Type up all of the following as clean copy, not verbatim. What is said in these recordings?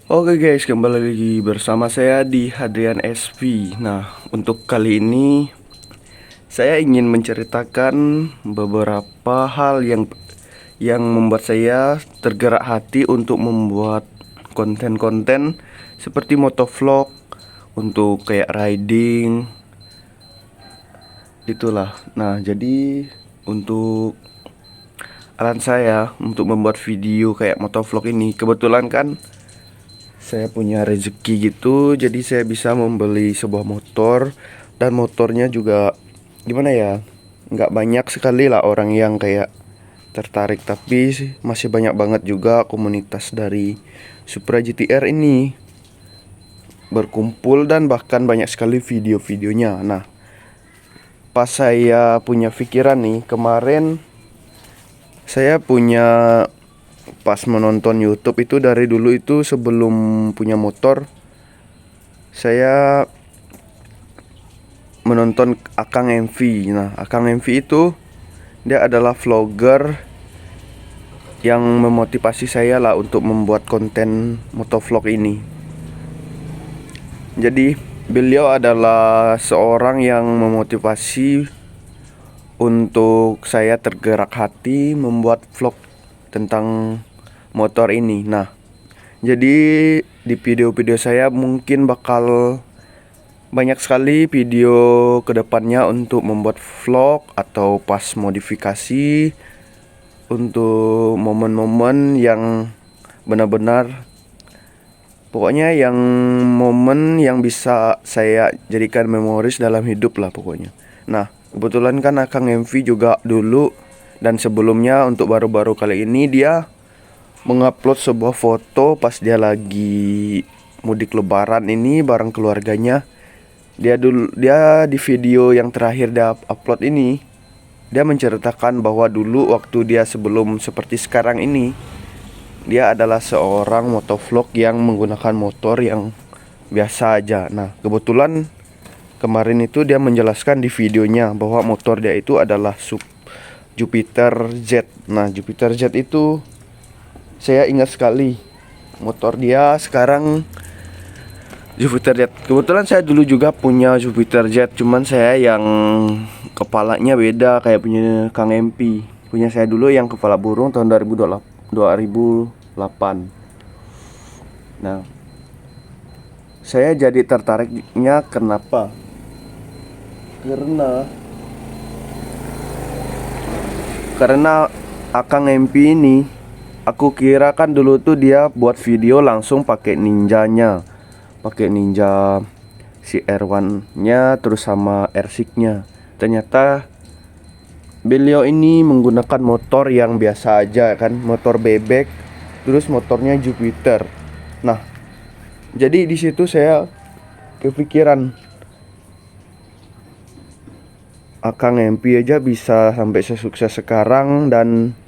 Oke guys, kembali lagi bersama saya di Hadrian SV. Nah, untuk kali ini saya ingin menceritakan beberapa hal yang membuat saya tergerak hati untuk membuat konten-konten seperti motovlog untuk kayak riding itulah. Nah, jadi untuk alat saya untuk membuat video kayak motovlog ini kebetulan kan saya punya rezeki gitu, jadi saya bisa membeli sebuah motor. Dan motornya juga gimana ya, nggak banyak sekali lah orang yang kayak tertarik, tapi masih banyak banget juga komunitas dari Supra GTR ini berkumpul dan bahkan banyak sekali video-videonya. Nah, pas saya punya pikiran nih kemarin, saya punya pas menonton YouTube itu dari dulu itu sebelum punya motor, saya menonton Akang MV. Nah, Akang MV itu dia adalah vlogger yang memotivasi saya lah untuk membuat konten motovlog ini. Jadi, beliau adalah seorang yang memotivasi untuk saya tergerak hati membuat vlog tentang motor ini. Nah, jadi di video-video saya mungkin bakal banyak sekali video kedepannya untuk membuat vlog atau pas modifikasi untuk momen-momen yang benar-benar, pokoknya yang momen yang bisa saya jadikan memoris dalam hidup lah pokoknya. Nah, kebetulan kan Akang MV juga dulu dan sebelumnya untuk baru-baru kali ini dia mengupload sebuah foto pas dia lagi mudik lebaran ini bareng keluarganya. Dia di video yang terakhir dia upload ini, dia menceritakan bahwa dulu waktu dia sebelum seperti sekarang ini, dia adalah seorang motovlog yang menggunakan motor yang biasa aja. Nah, kebetulan kemarin itu dia menjelaskan di videonya bahwa motor dia itu adalah Jupiter Z. Nah, Jupiter Z itu saya ingat sekali motor dia sekarang Jupiter Jet. Kebetulan saya dulu juga punya Jupiter Jet, cuman saya yang kepalanya beda kayak punya Kang MP. Punya saya dulu yang kepala burung tahun 2008. Nah, saya jadi tertariknya kenapa? Karena Akang MP ini, aku kira kan dulu tuh dia buat video langsung pakai Ninja CR1-nya terus sama R6-nya. Ternyata beliau ini menggunakan motor yang biasa aja kan, motor bebek, terus motornya Jupiter. Nah, jadi di situ saya kepikiran, Akang MP aja bisa sampai sesukses sekarang dan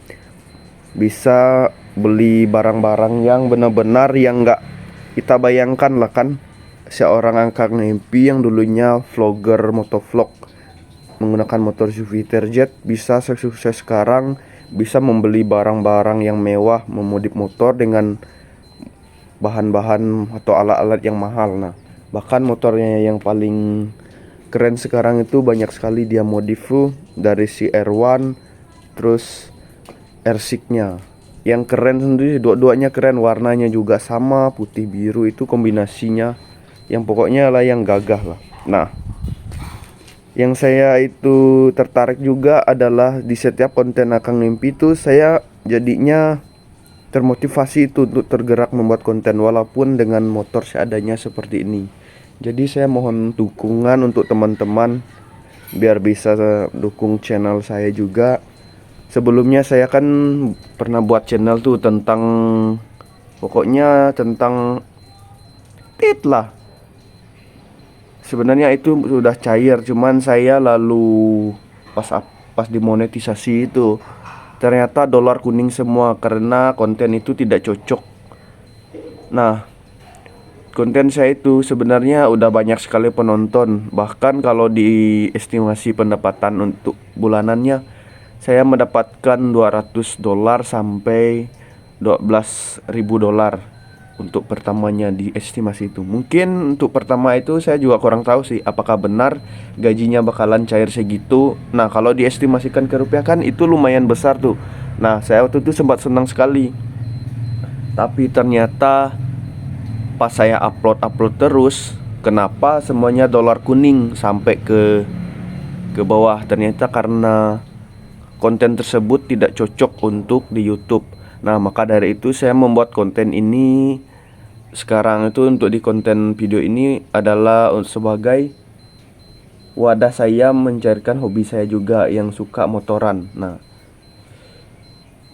bisa beli barang-barang yang benar-benar yang nggak kita bayangkan lah kan. Seorang Akang MP yang dulunya vlogger motovlog menggunakan motor Jupiter Jet bisa sukses sekarang, bisa membeli barang-barang yang mewah, memodif motor dengan bahan-bahan atau alat-alat yang mahal. Nah, bahkan motornya yang paling keren sekarang itu banyak sekali dia modif dari CR1 terus R6-nya. Yang keren sendiri, dua-duanya keren, warnanya juga sama, putih biru itu kombinasinya yang pokoknya lah yang gagah lah. Nah, yang saya itu tertarik juga adalah di setiap konten Akang Mimpi itu saya jadinya termotivasi itu untuk tergerak membuat konten walaupun dengan motor seadanya seperti ini. Jadi saya mohon dukungan untuk teman-teman biar bisa dukung channel saya juga. Sebelumnya saya kan pernah buat channel tuh tentang, pokoknya tentang tit lah. Sebenarnya itu sudah cair, cuman saya lalu pas dimonetisasi itu ternyata dolar kuning semua karena konten itu tidak cocok. Nah, konten saya itu sebenarnya udah banyak sekali penonton. Bahkan kalau di estimasi pendapatan untuk bulanannya, saya mendapatkan $200 sampai $12.000. untuk pertamanya di estimasi itu. Mungkin untuk pertama itu saya juga kurang tahu sih apakah benar gajinya bakalan cair segitu. Nah, kalau diestimasikan ke rupiah kan itu lumayan besar tuh. Nah, saya waktu itu sempat senang sekali. Tapi ternyata pas saya upload terus, kenapa semuanya dolar kuning sampai ke bawah? Ternyata karena konten tersebut tidak cocok untuk di YouTube. Nah, maka dari itu saya membuat konten ini sekarang itu untuk di konten video ini adalah sebagai wadah saya mencairkan hobi saya juga yang suka motoran. Nah,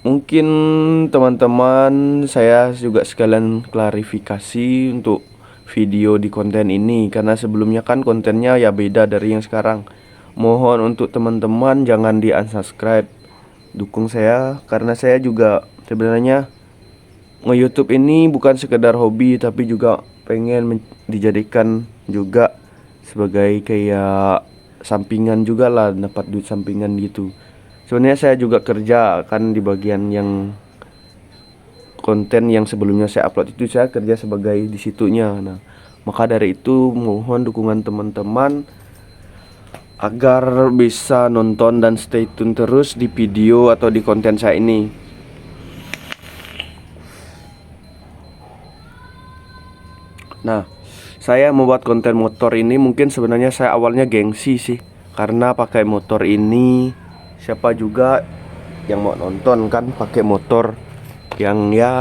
mungkin teman-teman saya juga sekalian klarifikasi untuk video di konten ini, karena sebelumnya kan kontennya ya beda dari yang sekarang. Mohon untuk teman-teman jangan di unsubscribe, dukung saya karena saya juga sebenarnya nge-YouTube ini bukan sekedar hobi, tapi juga pengen dijadikan juga sebagai kayak sampingan juga lah, dapat duit sampingan gitu. Sebenarnya saya juga kerja kan di bagian yang konten yang sebelumnya saya upload itu, saya kerja sebagai di situnya. Nah, maka dari itu mohon dukungan teman-teman agar bisa nonton dan stay tune terus di video atau di konten saya ini. Nah, saya membuat konten motor ini mungkin sebenarnya saya awalnya gengsi sih, karena pakai motor ini siapa juga yang mau nonton kan pakai motor yang ya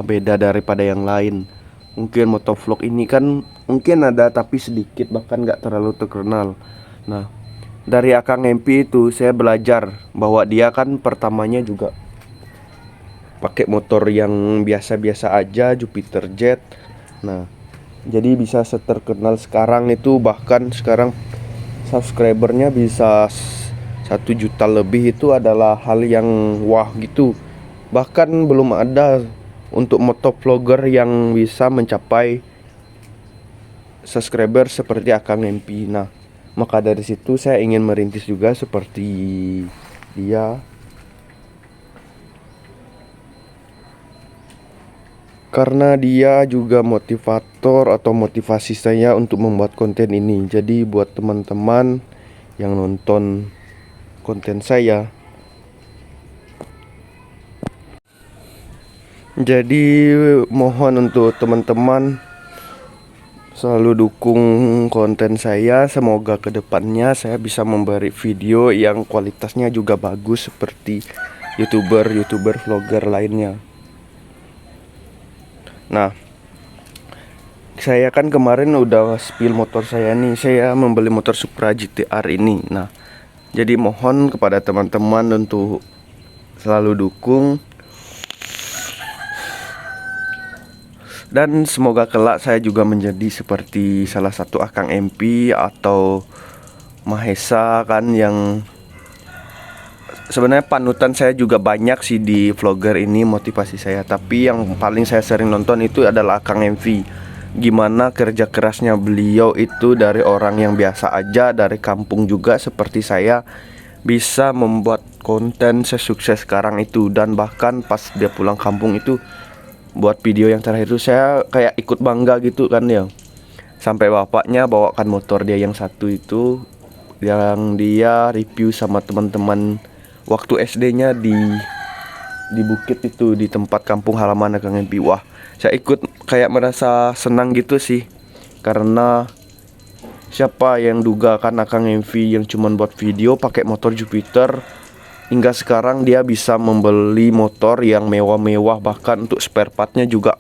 beda daripada yang lain. Mungkin motovlog ini kan mungkin ada tapi sedikit, bahkan gak terlalu terkenal. Nah, dari Akang MP itu saya belajar bahwa dia kan pertamanya juga pakai motor yang biasa-biasa aja, Jupiter Jet. Nah, jadi bisa seterkenal sekarang itu, bahkan sekarang subscribernya bisa 1 juta lebih. Itu adalah hal yang wah gitu. Bahkan belum ada untuk motovlogger yang bisa mencapai subscriber seperti Akang MP. Nah, maka dari situ saya ingin merintis juga seperti dia, karena dia juga motivator atau motivasi saya untuk membuat konten ini. Jadi buat teman-teman yang nonton konten saya, jadi mohon untuk teman-teman selalu dukung konten saya. Semoga kedepannya saya bisa memberi video yang kualitasnya juga bagus seperti youtuber vlogger lainnya. Nah, saya kan kemarin udah spill motor saya nih. Saya membeli motor Supra GTR ini. Nah, jadi mohon kepada teman-teman untuk selalu dukung, dan semoga kelak saya juga menjadi seperti salah satu Akang MP atau Mahesa kan, yang sebenarnya panutan saya juga banyak sih di vlogger ini, motivasi saya. Tapi yang paling saya sering nonton itu adalah Akang MV. Gimana kerja kerasnya beliau itu dari orang yang biasa aja, dari kampung juga seperti saya, bisa membuat konten sesukses sekarang itu. Dan bahkan pas dia pulang kampung itu, buat video yang terakhir itu saya kayak ikut bangga gitu kan ya. Sampai bapaknya bawakan motor dia yang satu itu, yang dia review sama teman-teman waktu SD-nya di bukit itu, di tempat kampung halaman Akang MP. Wah, saya ikut kayak merasa senang gitu sih, karena siapa yang duga kan Akang MV yang cuman buat video pakai motor Jupiter, hingga sekarang dia bisa membeli motor yang mewah-mewah, bahkan untuk spare partnya juga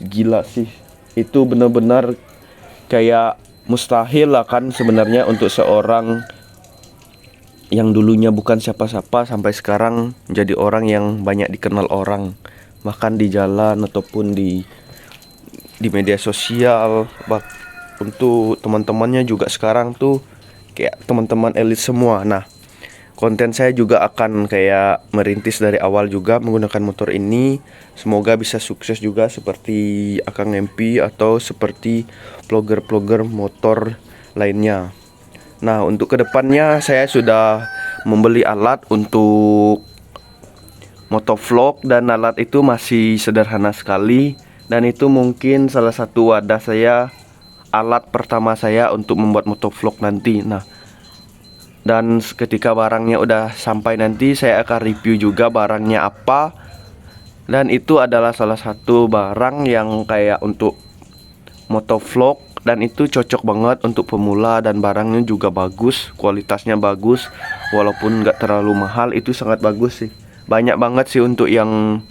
gila sih. Itu benar-benar kayak mustahil lah kan sebenarnya untuk seorang yang dulunya bukan siapa-siapa sampai sekarang jadi orang yang banyak dikenal orang, bahkan di jalan ataupun di media sosial. Untuk teman-temannya juga sekarang tuh kayak teman-teman elit semua. Nah, konten saya juga akan kayak merintis dari awal juga menggunakan motor ini. Semoga bisa sukses juga seperti Akang MP atau seperti vlogger-vlogger motor lainnya. Nah, untuk kedepannya saya sudah membeli alat untuk motovlog, dan alat itu masih sederhana sekali. Dan itu mungkin salah satu wadah saya, alat pertama saya untuk membuat motovlog nanti. Nah, dan ketika barangnya udah sampai nanti saya akan review juga barangnya apa. Dan itu adalah salah satu barang yang kayak untuk motovlog, dan itu cocok banget untuk pemula, dan barangnya juga bagus, kualitasnya bagus, walaupun nggak terlalu mahal, itu sangat bagus sih. Banyak banget sih untuk yang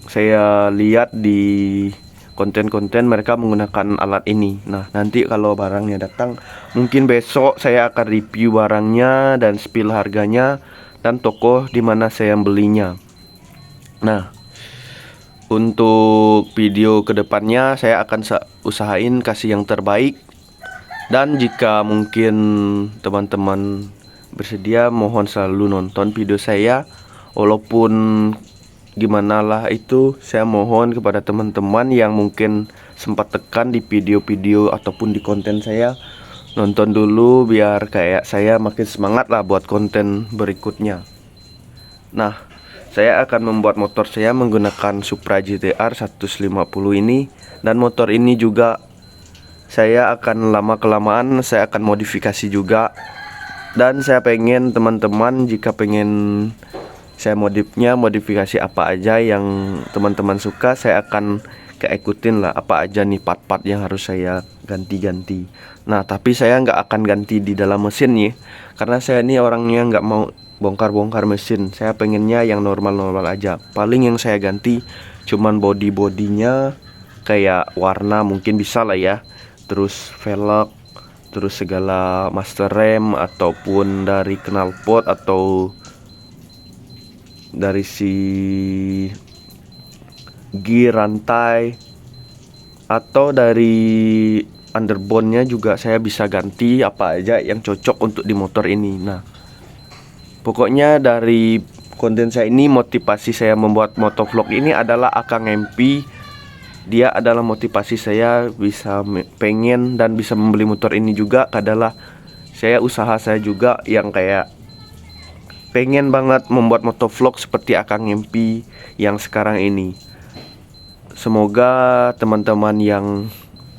saya lihat di konten-konten mereka menggunakan alat ini. Nah, nanti kalau barangnya datang, mungkin besok saya akan review barangnya dan spill harganya dan toko di mana saya belinya. Nah, untuk video kedepannya saya akan usahain kasih yang terbaik. Dan jika mungkin teman-teman bersedia, mohon selalu nonton video saya. Walaupun gimana lah itu, saya mohon kepada teman-teman yang mungkin sempat tekan di video-video ataupun di konten saya, nonton dulu biar kayak saya makin semangat lah buat konten berikutnya. Nah, saya akan membuat motor saya menggunakan Supra GTR 150 ini. Dan motor ini juga saya akan lama-kelamaan saya akan modifikasi juga. Dan saya pengen teman-teman, jika pengen saya modifikasi apa aja yang teman-teman suka, saya akan keikutin lah apa aja nih part-part yang harus saya ganti-ganti. Nah, tapi saya nggak akan ganti di dalam mesin ya, karena saya ini orangnya nggak mau bongkar-bongkar mesin. Saya pengennya yang normal-normal aja. Paling yang saya ganti cuman bodinya, kayak warna mungkin bisa lah ya, terus velg, terus segala master rem, ataupun dari knalpot, atau dari si gear rantai, atau dari underbone-nya juga saya bisa ganti apa aja yang cocok untuk di motor ini. Nah, pokoknya dari konten saya ini, motivasi saya membuat motovlog ini adalah Akang MP. Dia adalah motivasi saya bisa pengen dan bisa membeli motor ini juga, adalah usaha saya juga yang kayak pengen banget membuat motovlog seperti Akang MP yang sekarang ini. Semoga teman-teman yang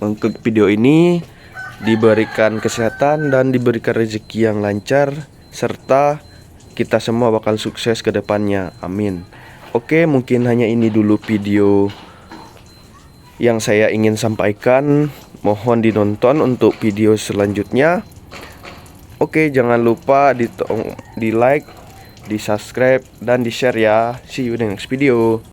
mengikuti video ini diberikan kesehatan dan diberikan rezeki yang lancar, serta kita semua bakal sukses ke depannya. Amin. Oke, mungkin hanya ini dulu video yang saya ingin sampaikan. Mohon dinonton untuk video selanjutnya. Oke, jangan lupa di like, di subscribe, dan di share ya. See you in the next video.